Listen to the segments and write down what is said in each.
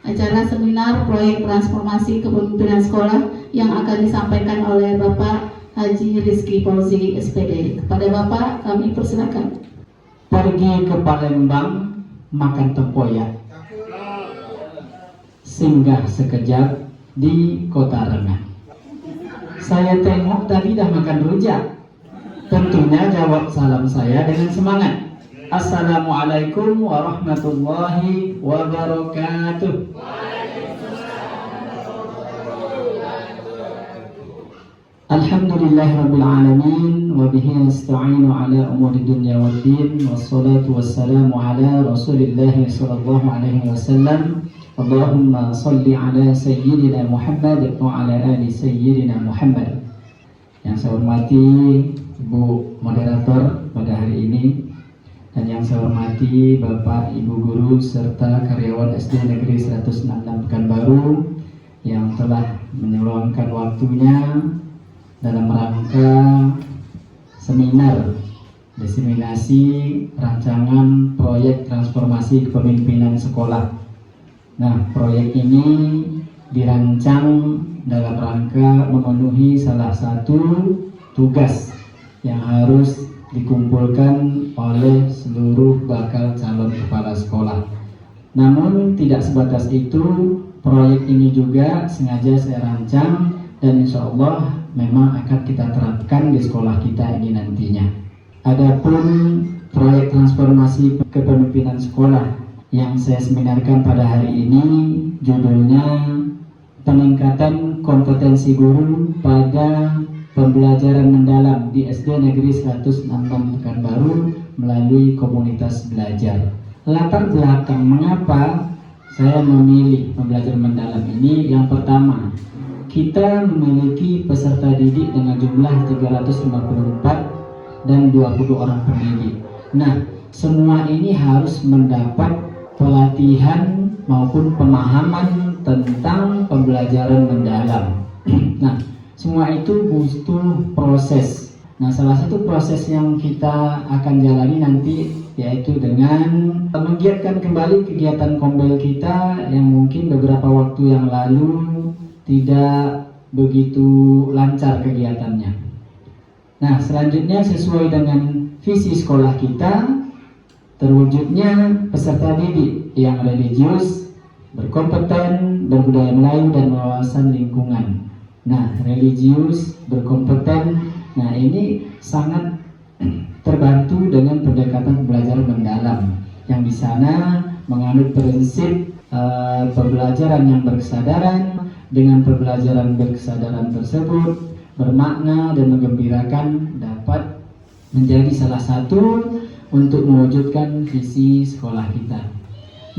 acara seminar proyek transformasi kepemimpinan sekolah yang akan disampaikan oleh Bapak Haji Rizky Fauzi SPD. Kepada Bapak kami persilakan. Pergi ke Palembang makan tempoyak, singgah sekejap di Kota Rengas. Saya tengok tadi dah makan rujak. Tentunya jawab salam saya dengan semangat. Assalamualaikum warahmatullahi wabarakatuh. Alhamdulillahirabbil alamin wa bihi nasta'inu ala umuri dunya waddin wassalatu wassalamu ala Rasulillah sallallahu alaihi wasallam. Allahumma salli ala sayyidina Muhammad wa ala ali sayyidina Muhammad. Yang saya hormati Ibu moderator pada hari ini, dan yang saya hormati Bapak Ibu guru serta karyawan SD Negeri 166 Pekanbaru yang telah meluangkan waktunya dalam rangka seminar diseminasi rancangan proyek transformasi kepemimpinan sekolah. Nah, proyek ini dirancang dalam rangka memenuhi salah satu tugas yang harus dikumpulkan oleh seluruh bakal calon kepala sekolah. Namun tidak sebatas itu, proyek ini juga sengaja saya rancang dan insya Allah memang akan kita terapkan di sekolah kita ini nantinya. Adapun proyek transformasi kepemimpinan sekolah yang saya seminarkan pada hari ini judulnya peningkatan kompetensi guru pada pembelajaran mendalam di SD Negeri 166 Pekanbaru melalui komunitas belajar. Latar belakang mengapa saya memilih pembelajaran mendalam ini, yang pertama, kita memiliki peserta didik dengan jumlah 354 dan 20 orang pendidik. Nah, semua ini harus mendapat pelatihan maupun pemahaman tentang pembelajaran mendalam. Nah, semua itu butuh proses. Nah, salah satu proses yang kita akan jalani nanti yaitu dengan menggiatkan kembali kegiatan kombel kita yang mungkin beberapa waktu yang lalu tidak begitu lancar kegiatannya. Nah, selanjutnya sesuai dengan visi sekolah kita, terwujudnya peserta didik yang religius, berkompeten, berbudaya Melayu dan wawasan lingkungan. Nah, religius, berkompeten, nah ini sangat terbantu dengan pendekatan pembelajaran mendalam yang di sana menganut prinsip pembelajaran yang berkesadaran. Dengan pembelajaran berkesadaran tersebut bermakna dan menggembirakan dapat menjadi salah satu untuk mewujudkan visi sekolah kita.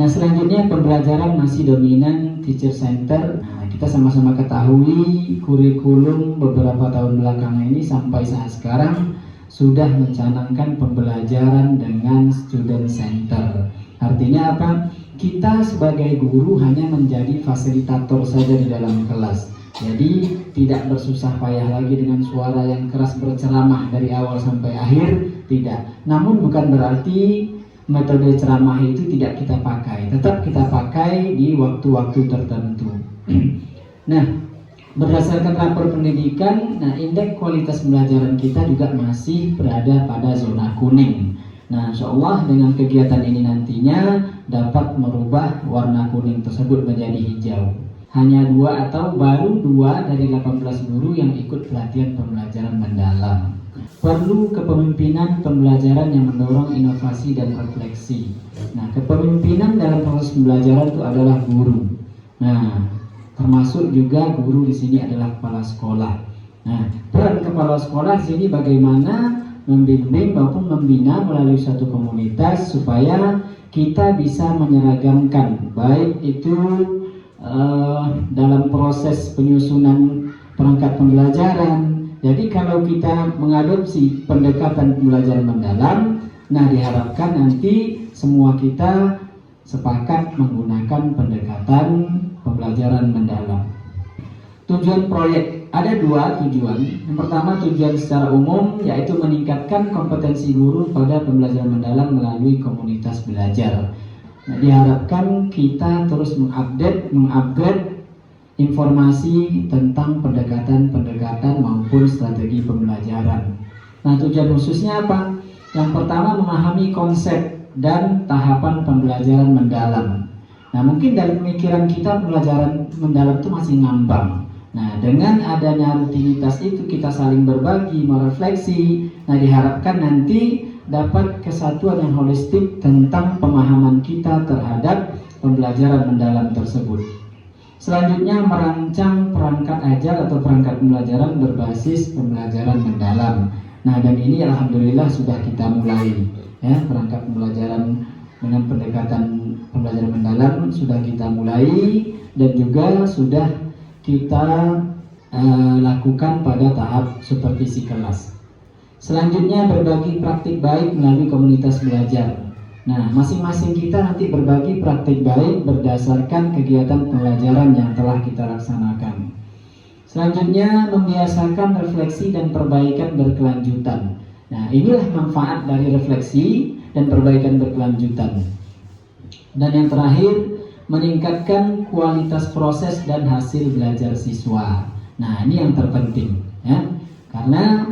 Nah, selanjutnya pembelajaran masih dominan teacher center. Nah, kita sama-sama ketahui kurikulum beberapa tahun belakangan ini sampai saat sekarang sudah mencanangkan pembelajaran dengan student center. Artinya apa? Kita sebagai guru hanya menjadi fasilitator saja di dalam kelas. Jadi tidak bersusah payah lagi dengan suara yang keras berceramah dari awal sampai akhir, tidak. Namun bukan berarti metode ceramah itu tidak kita pakai. Tetap kita pakai di waktu-waktu tertentu. Nah, berdasarkan rapor pendidikan, nah indeks kualitas pembelajaran kita juga masih berada pada zona kuning. Nah, insya Allah dengan kegiatan ini nantinya dapat merubah warna kuning tersebut menjadi hijau. Hanya 2 atau baru 2 dari 18 guru yang ikut pelatihan pembelajaran mendalam. Perlu kepemimpinan pembelajaran yang mendorong inovasi dan refleksi. Nah, kepemimpinan dalam proses pembelajaran itu adalah guru. Nah, termasuk juga guru di sini adalah kepala sekolah. Nah, peran kepala sekolah di sini bagaimana membimbing maupun membina melalui satu komunitas supaya kita bisa menyeragamkan baik itu dalam proses penyusunan perangkat pembelajaran. Jadi kalau kita mengadopsi pendekatan pembelajaran mendalam, nah diharapkan nanti semua kita sepakat menggunakan pendekatan pembelajaran mendalam. Tujuan proyek ada 2 tujuan. Yang pertama tujuan secara umum yaitu meningkatkan kompetensi guru pada pembelajaran mendalam melalui komunitas belajar. Nah, diharapkan kita terus mengupgrade informasi tentang pendekatan-pendekatan maupun strategi pembelajaran. Nah, tujuan khususnya apa? Yang pertama, memahami konsep dan tahapan pembelajaran mendalam. Nah, mungkin dari pemikiran kita pembelajaran mendalam itu masih ngambang. Nah, dengan adanya rutinitas itu kita saling berbagi, merefleksi. Nah, diharapkan nanti dapat kesatuan yang holistik tentang pemahaman kita terhadap pembelajaran mendalam tersebut. Selanjutnya, merancang perangkat ajar atau perangkat pembelajaran berbasis pembelajaran mendalam. Nah, dan ini alhamdulillah sudah kita mulai, ya, perangkat pembelajaran dengan pendekatan pembelajaran mendalam sudah kita mulai dan juga sudah kita lakukan pada tahap supervisi kelas. Selanjutnya, berbagi praktik baik melalui komunitas belajar. Nah, masing-masing kita nanti berbagi praktik baik berdasarkan kegiatan pembelajaran yang telah kita laksanakan. Selanjutnya, membiasakan refleksi dan perbaikan berkelanjutan. Nah, inilah manfaat dari refleksi dan perbaikan berkelanjutan. Dan yang terakhir, meningkatkan kualitas proses dan hasil belajar siswa. Nah, ini yang terpenting, ya. Karena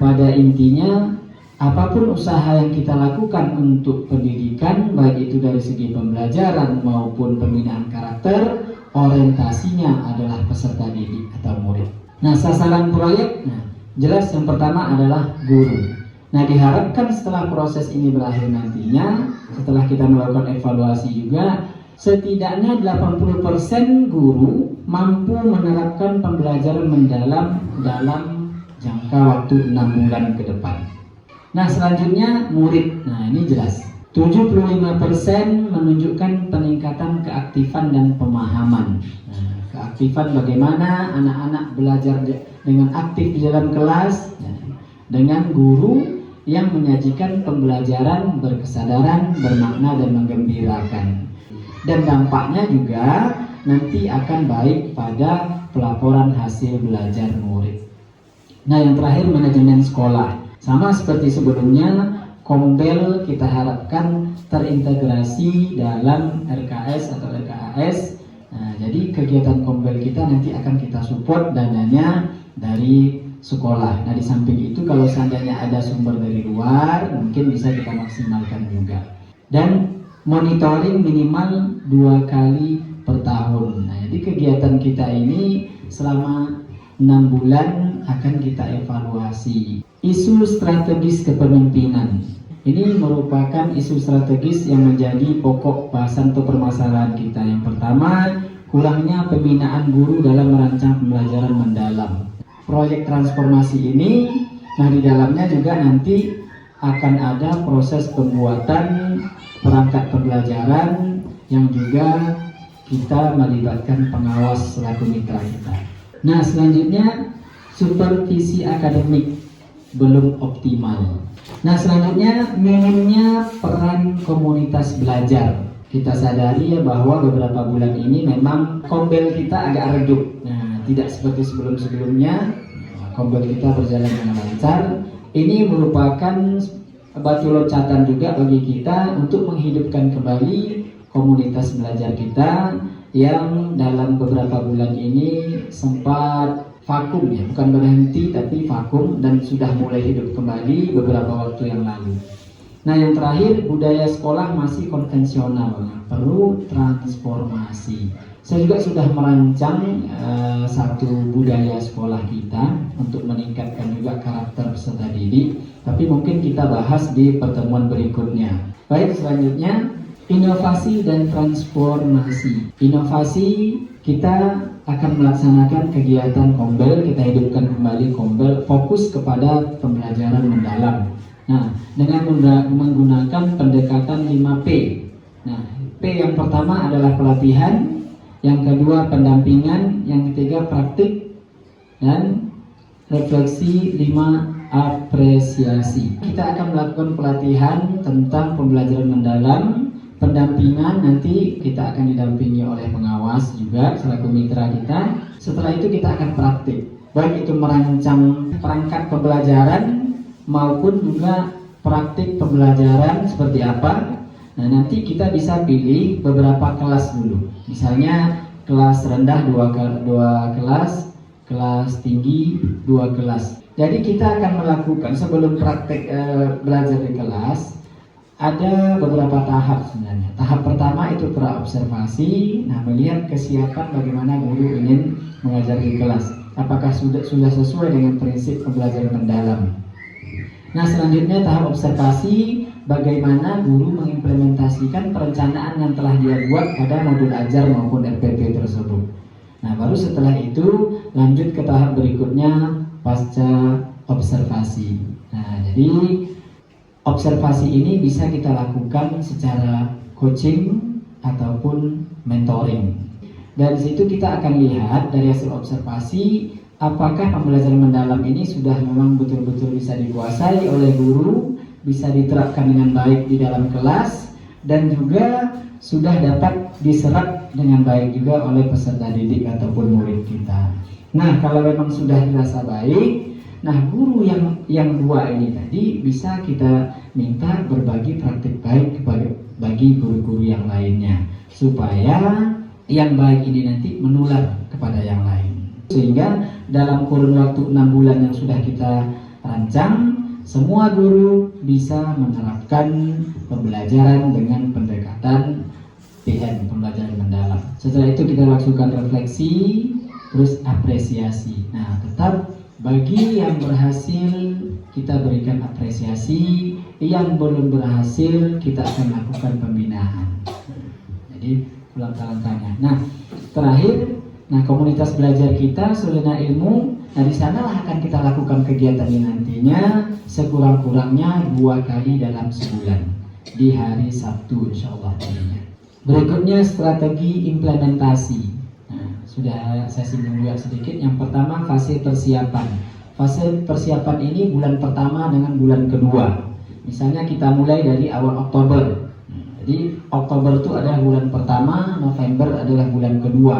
pada intinya apapun usaha yang kita lakukan untuk pendidikan, baik itu dari segi pembelajaran maupun pembinaan karakter, orientasinya adalah peserta didik atau murid. Nah, sasaran proyek, jelas yang pertama adalah guru. Nah, diharapkan setelah proses ini berakhir nantinya, setelah kita melakukan evaluasi juga, setidaknya 80% guru mampu menerapkan pembelajaran mendalam dalam jangka waktu 6 bulan ke depan. Nah, selanjutnya murid. Nah, ini jelas 75% menunjukkan peningkatan keaktifan dan pemahaman. Nah, keaktifan bagaimana anak-anak belajar dengan aktif di dalam kelas, dengan guru yang menyajikan pembelajaran berkesadaran, bermakna dan menggembirakan. Dan dampaknya juga nanti akan baik pada pelaporan hasil belajar murid. Nah, yang terakhir, manajemen sekolah. Sama seperti sebelumnya, Kombel kita harapkan terintegrasi dalam RKS atau RKAS. Nah, jadi kegiatan Kombel kita nanti akan kita support dananya dari sekolah. Nah, di samping itu kalau seandainya ada sumber dari luar, mungkin bisa kita maksimalkan juga. Dan monitoring minimal 2 kali per tahun. Nah, jadi kegiatan kita ini selama 6 bulan akan kita evaluasi. Isu strategis kepemimpinan. Ini merupakan isu strategis yang menjadi pokok bahasan atau permasalahan kita. Yang pertama, kurangnya pembinaan guru dalam merancang pembelajaran mendalam. Proyek transformasi ini, nah di dalamnya juga nanti akan ada proses pembuatan perangkat pembelajaran yang juga kita melibatkan pengawas selaku mitra kita. Nah, selanjutnya supervisi akademik belum optimal. Nah, selanjutnya minimnya peran komunitas belajar. Kita sadari ya bahwa beberapa bulan ini memang Kombel kita agak redup. Nah, tidak seperti sebelum-sebelumnya. Kombel kita berjalan dengan lancar. Ini merupakan batu loncatan juga bagi kita untuk menghidupkan kembali komunitas belajar kita yang dalam beberapa bulan ini sempat vakum, ya, bukan berhenti tapi vakum dan sudah mulai hidup kembali beberapa waktu yang lalu. Nah, yang terakhir, budaya sekolah masih konvensional, perlu transformasi. Saya juga sudah merancang satu budaya sekolah kita untuk meningkatkan juga karakter peserta didik, tapi mungkin kita bahas di pertemuan berikutnya. Baik, selanjutnya inovasi dan transformasi. Inovasi, kita akan melaksanakan kegiatan Kombel, kita hidupkan kembali Kombel, fokus kepada pembelajaran mendalam. Nah, dengan menggunakan pendekatan 5P. Nah, P yang pertama adalah pelatihan, yang kedua pendampingan, yang ketiga praktik, dan refleksi, 5 apresiasi. Kita akan melakukan pelatihan tentang pembelajaran mendalam. Pendampingan nanti kita akan didampingi oleh pengawas juga selaku mitra kita. Setelah itu kita akan praktik, baik itu merancang perangkat pembelajaran maupun juga praktik pembelajaran seperti apa. Nah, nanti kita bisa pilih beberapa kelas dulu. Misalnya kelas rendah dua kelas, kelas tinggi 2 kelas. Jadi kita akan melakukan sebelum praktek belajar di kelas ada beberapa tahap sebenarnya. Tahap pertama itu praobservasi. Nah, melihat kesiapan bagaimana guru ingin mengajar di kelas. Apakah sudah sesuai dengan prinsip pembelajaran mendalam. Nah, selanjutnya tahap observasi, bagaimana guru mengimplementasikan perencanaan yang telah dia buat pada modul ajar maupun RPP tersebut. Nah, baru setelah itu lanjut ke tahap berikutnya, pasca observasi. Nah, jadi observasi ini bisa kita lakukan secara coaching ataupun mentoring. Dari situ kita akan lihat dari hasil observasi apakah pembelajaran mendalam ini sudah memang betul-betul bisa dikuasai oleh guru, bisa diterapkan dengan baik di dalam kelas, dan juga sudah dapat diserap dengan baik juga oleh peserta didik ataupun murid kita. Nah, kalau memang sudah dirasa baik, nah guru yang 2 ini tadi bisa kita minta berbagi praktik baik bagi guru-guru yang lainnya, supaya yang baik ini nanti menular kepada yang lain. Sehingga dalam kurun waktu 6 bulan yang sudah kita rancang, semua guru bisa menerapkan pembelajaran dengan pendekatan PM, pembelajaran mendalam. Setelah itu kita lakukan refleksi, terus apresiasi. Nah, tetap bagi yang berhasil kita berikan apresiasi, yang belum berhasil kita akan lakukan pembinaan. Jadi langkah-langkahnya. Nah, terakhir, komunitas belajar kita Sulena Ilmu. Nah, di sanalah akan kita lakukan kegiatan ini nantinya sekurang-kurangnya 2 kali dalam sebulan di hari Sabtu, insyaallah. Berikutnya strategi implementasi. Nah, sudah saya singgung juga sedikit. Yang pertama, fase persiapan. Fase persiapan ini bulan pertama dengan bulan kedua. Misalnya kita mulai dari awal Oktober. Jadi Oktober itu adalah bulan pertama, November adalah bulan kedua.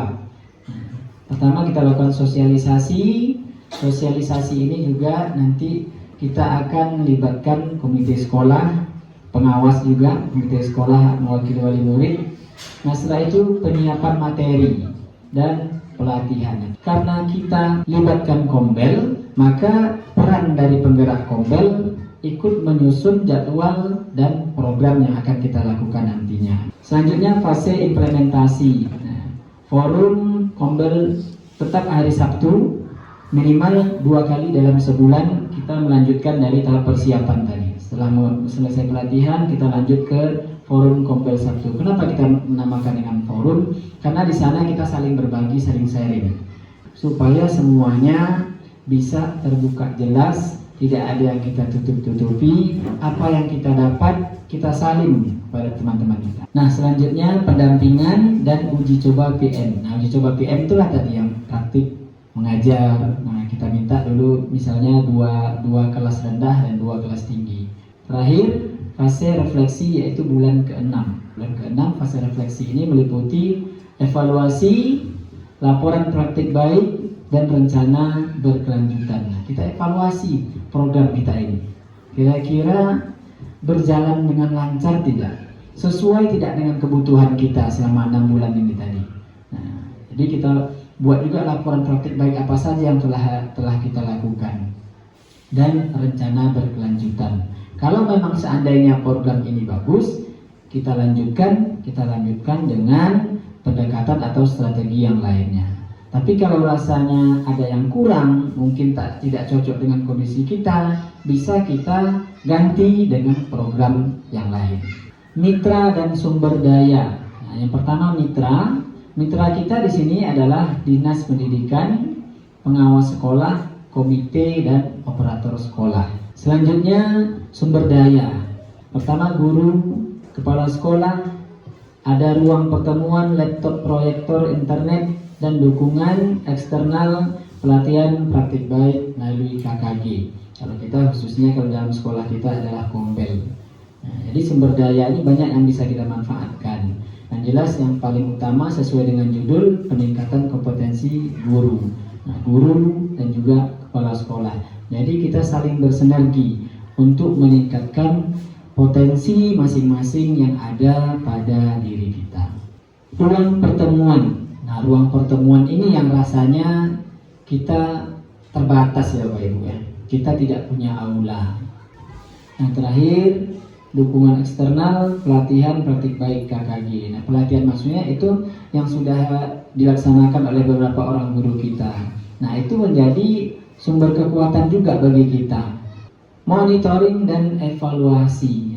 Pertama kita lakukan sosialisasi. Sosialisasi ini juga nanti kita akan melibatkan komite sekolah, pengawas juga, komite sekolah mewakili wali murid. Nah, setelah itu penyiapan materi dan pelatihan. Karena kita libatkan Kombel, maka peran dari penggerak Kombel ikut menyusun jadwal dan program yang akan kita lakukan nantinya. Selanjutnya fase implementasi. Nah, forum Kombel tetap hari Sabtu, minimal 2 kali dalam sebulan kita melanjutkan dari tahap persiapan tadi. Setelah selesai pelatihan kita lanjut ke forum Kombel Sabtu. Kenapa kita menamakan dengan forum? Karena di sana kita saling berbagi, saling sharing, supaya semuanya bisa terbuka jelas. Tidak ada yang kita tutup-tutupi. Apa yang kita dapat kita saling pada teman-teman kita. Nah, selanjutnya pendampingan dan uji coba PM. Nah, uji coba PM itulah tadi yang praktik mengajar. Nah, kita minta dulu misalnya dua kelas rendah dan 2 kelas tinggi. Terakhir fase refleksi, yaitu bulan ke-6. Bulan ke-6 fase refleksi ini meliputi evaluasi, laporan praktik baik, dan rencana berkelanjutan. Nah, kita evaluasi program kita ini. Kira-kira berjalan dengan lancar tidak? Sesuai tidak dengan kebutuhan kita selama 6 bulan ini tadi. Nah, jadi kita buat juga laporan praktik baik apa saja yang telah kita lakukan dan rencana berkelanjutan. Kalau memang seandainya program ini bagus, kita lanjutkan dengan pendekatan atau strategi yang lainnya. Tapi kalau rasanya ada yang kurang, mungkin tidak cocok dengan kondisi kita, bisa kita ganti dengan program yang lain. Mitra dan sumber daya. Nah, yang pertama mitra kita di sini adalah Dinas Pendidikan, pengawas sekolah, komite, dan operator sekolah. Selanjutnya sumber daya. Pertama guru, kepala sekolah, ada ruang pertemuan, laptop, proyektor, internet, dan dukungan eksternal pelatihan praktik baik melalui KKG. Kalau kita khususnya kalau dalam sekolah kita adalah Kombel. Nah, jadi sumber daya ini banyak yang bisa kita manfaatkan. Yang jelas yang paling utama sesuai dengan judul, peningkatan kompetensi guru. Nah, guru dan juga kepala sekolah. Jadi kita saling bersinergi untuk meningkatkan potensi masing-masing yang ada pada diri kita. Ruang pertemuan. Nah, ruang pertemuan ini yang rasanya kita terbatas ya Bapak Ibu ya. Kita tidak punya aula. Yang terakhir, dukungan eksternal, pelatihan praktik baik KKG. Nah, pelatihan maksudnya itu yang sudah dilaksanakan oleh beberapa orang guru kita. Nah, itu menjadi sumber kekuatan juga bagi kita. Monitoring dan evaluasi.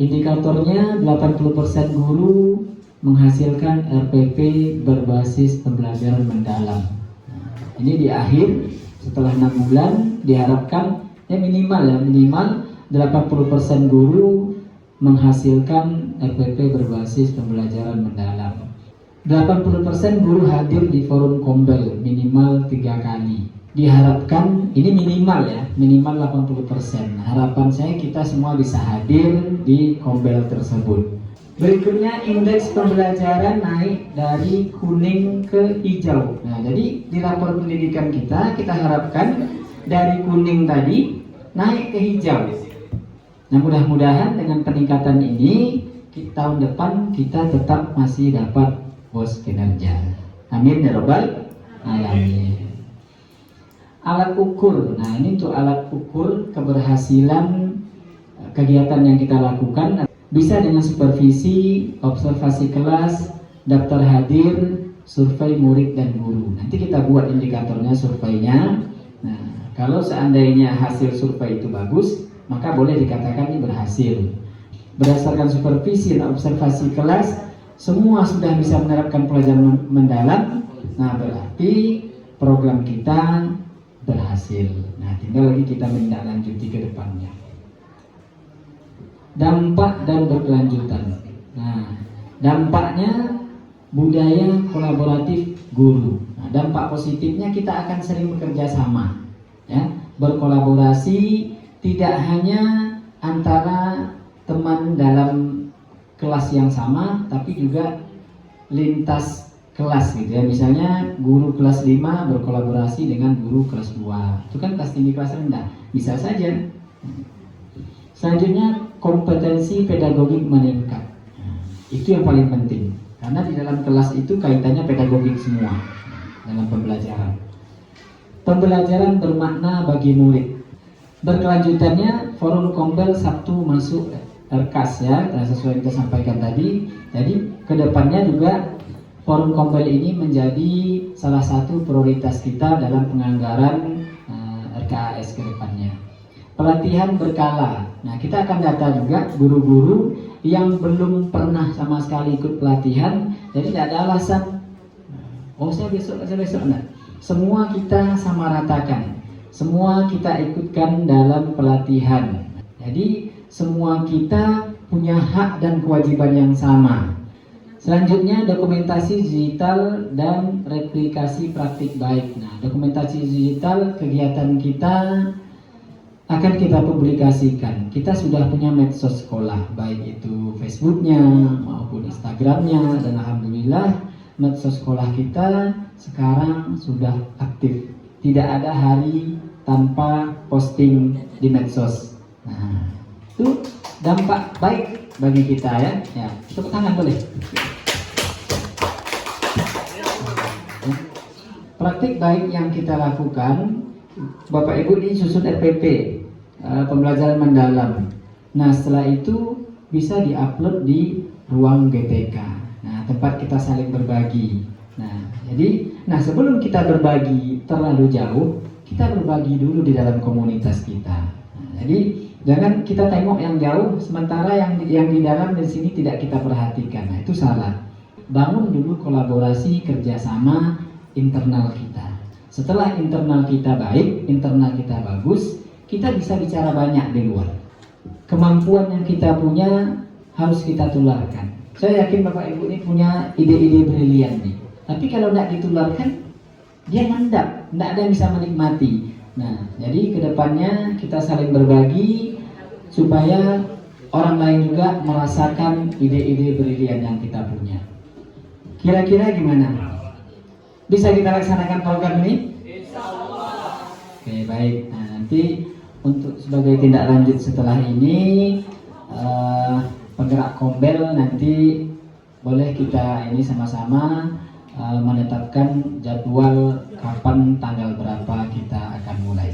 Indikatornya 80% guru menghasilkan RPP berbasis pembelajaran mendalam. Ini di akhir setelah 6 bulan diharapkan minimal 80% guru menghasilkan RPP berbasis pembelajaran mendalam. 80% guru hadir di forum Kombel minimal 3 kali. Diharapkan ini minimal 80%. Harapan saya kita semua bisa hadir di Kombel tersebut. Berikutnya, indeks pembelajaran naik dari kuning ke hijau. Nah, jadi di rapor pendidikan kita harapkan dari kuning tadi naik ke hijau. Nah, mudah-mudahan dengan peningkatan ini tahun depan kita tetap masih dapat pos kinerja. Amin ya robbal alamin. Alat ukur. Nah, ini untuk alat ukur keberhasilan kegiatan yang kita lakukan. Bisa dengan supervisi, observasi kelas, daftar hadir, survei murid dan guru. Nanti kita buat indikatornya, surveinya. Nah, kalau seandainya hasil survei itu bagus, maka boleh dikatakan ini berhasil. Berdasarkan supervisi dan observasi kelas, semua sudah bisa menerapkan pelajaran mendalam. Nah, berarti program kita berhasil. Nah, tinggal lagi kita menindaklanjuti ke depannya. Dampak dan berkelanjutan. Nah, dampaknya budaya kolaboratif guru. Nah, dampak positifnya kita akan sering bekerja sama, ya, berkolaborasi tidak hanya antara teman dalam kelas yang sama, tapi juga lintas kelas gitu ya. Misalnya guru kelas 5 berkolaborasi dengan guru kelas 2. Itu kan kelas tinggi kelas rendah. Bisa saja. Selanjutnya, kompetensi pedagogik meningkat. Itu yang paling penting. Karena di dalam kelas itu kaitannya pedagogik semua dalam pembelajaran. Pembelajaran bermakna bagi murid. Berkelanjutannya, forum Kombel Sabtu masuk RKAS ya, sesuai yang kita sampaikan tadi. Jadi kedepannya juga forum Kombel ini menjadi salah satu prioritas kita dalam penganggaran RKAS ke depannya. Pelatihan berkala. Nah, kita akan data juga guru-guru yang belum pernah sama sekali ikut pelatihan, jadi tidak ada alasan. Saya besok enggak. Semua kita sama ratakan. Semua kita ikutkan dalam pelatihan. Jadi semua kita punya hak dan kewajiban yang sama. Selanjutnya, dokumentasi digital dan replikasi praktik baik. Nah, dokumentasi digital kegiatan kita akan kita publikasikan. Kita sudah punya medsos sekolah, baik itu Facebooknya maupun Instagramnya, dan alhamdulillah medsos sekolah kita sekarang sudah aktif. Tidak ada hari tanpa posting di medsos. Nah, itu dampak baik bagi kita ya. Ya, tepuk tangan boleh. Praktik baik yang kita lakukan, Bapak Ibu, ini susun RPP, pembelajaran mendalam. Nah, setelah itu bisa diupload di ruang GTK. Nah, tempat kita saling berbagi. Nah, sebelum kita berbagi terlalu jauh, kita berbagi dulu di dalam komunitas kita. Nah, jadi jangan kita tengok yang jauh, sementara yang di dalam di sini tidak kita perhatikan. Nah, itu salah. Bangun dulu kolaborasi kerjasama internal kita. Setelah internal kita baik, internal kita bagus, kita bisa bicara banyak di luar. Kemampuan yang kita punya harus kita tularkan. Saya yakin Bapak Ibu ini punya ide-ide brilian nih. Tapi kalau tidak ditularkan, dia mandap, tidak ada yang bisa menikmati. Nah, jadi kedepannya kita saling berbagi supaya orang lain juga merasakan ide-ide brilian yang kita punya. Kira-kira gimana? Bisa kita laksanakan program ini? Insyaallah. Oke, baik. Nah, nanti untuk sebagai tindak lanjut setelah ini penggerak Kombel nanti boleh kita ini sama-sama menetapkan jadwal kapan tanggal berapa kita akan mulai.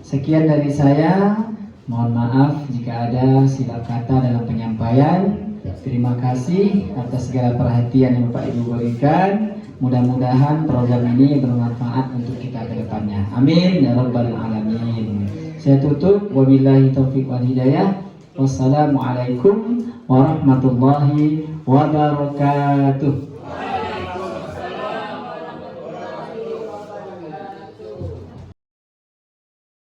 Sekian dari saya, mohon maaf jika ada silap kata dalam penyampaian. Terima kasih atas segala perhatian yang Bapak Ibu berikan. Mudah-mudahan program ini bermanfaat untuk kita ke depannya. Amin ya rabbal alamin. Saya tutup, wabillahi taufiq wal hidayah. Wassalamualaikum warahmatullahi wabarakatuh.